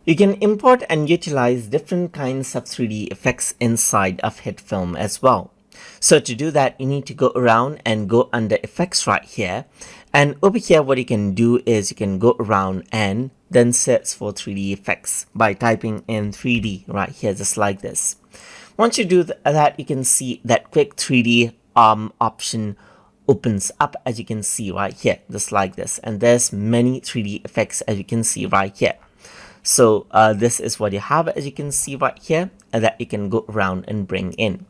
You can import and utilize different kinds of 3D effects inside of HitFilm as well. So to do that, you need to go around and go under effects right here. And over here, what you can do is you can go around and then search for 3D effects by typing in 3D right here, just like this. Once you do that, you can see that quick 3D option opens up, as you can see right here, just like this. And there's many 3D effects, as you can see right here. So this is what you have, as you can see right here, that you can go around and bring in.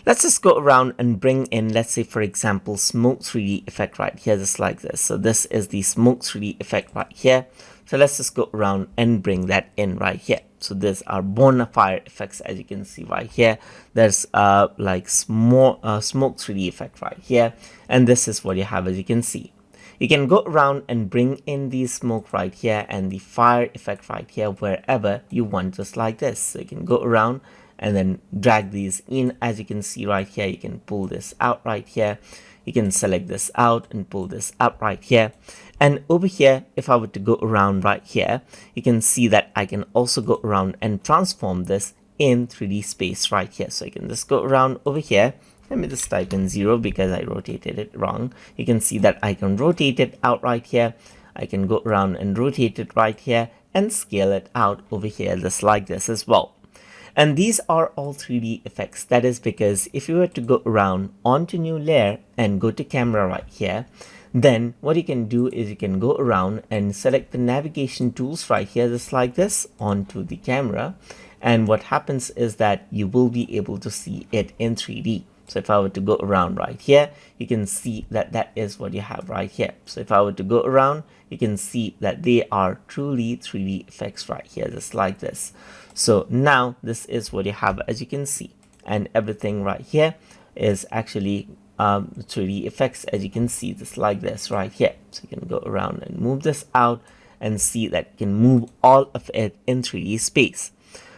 Let's just go around and bring in, let's say for example, smoke 3D effect right here, just like this. So this is the smoke 3D effect right here. So let's just go around and bring that in right here. So there's our bonfire effects, as you can see right here. There's like smoke 3D effect right here. And this is what you have, as you can see. You can go around and bring in the smoke right here and the fire effect right here wherever you want, just like this. So you can go around and then drag these in, as you can see right here. You can pull this out right here. You can select this out and pull this up right here. And over here, if I were to go around right here, you can see that I can also go around and transform this in 3D space right here. So you can just go around over here. Let me just type in 0 because I rotated it wrong. You can see that I can rotate it out right here. I can go around and rotate it right here and scale it out over here, just like this as well. And these are all 3D effects. That is because if you were to go around onto new layer and go to camera right here, then what you can do is you can go around and select the navigation tools right here, just like this, onto the camera. And what happens is that you will be able to see it in 3D. So if I were to go around right here, you can see that that is what you have right here. So if I were to go around, you can see that they are truly 3D effects right here, just like this. So now this is what you have, as you can see. And everything right here is actually 3D effects, as you can see, just like this right here. So you can go around and move this out and see that you can move all of it in 3D space.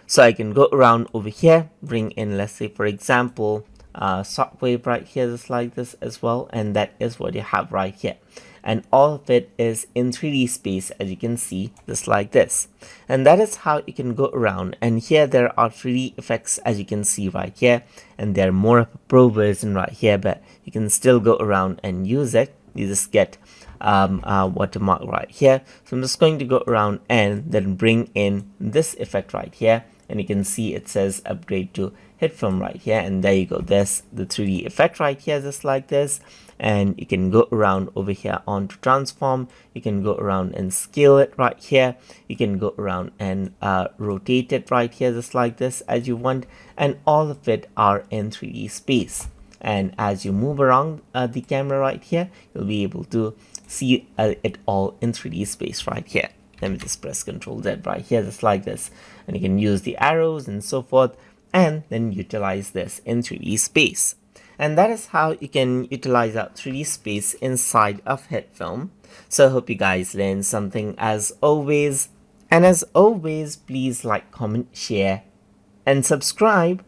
So I can go around over here, bring in, let's say for example, shockwave right here, just like this as well. And that is what you have right here. And all of it is in 3D space, as you can see, just like this. And that is how you can go around. And here there are 3D effects, as you can see right here. And they're more of a pro version right here, but you can still go around and use it. You just get watermark right here. So I'm just going to go around and then bring in this effect right here. And you can see it says upgrade to HitFilm right here. And there you go. There's the 3D effect right here, just like this. And you can go around over here onto transform. You can go around and scale it right here. You can go around and rotate it right here, just like this, as you want. And all of it are in 3D space. And as you move around the camera right here, you'll be able to see it all in 3D space right here. Let me just press Ctrl Z right here, just like this. And you can use the arrows and so forth, and then utilize this in 3D space. And that is how you can utilize our 3D space inside of HitFilm. So I hope you guys learned something as always. And as always, please like, comment, share, and subscribe.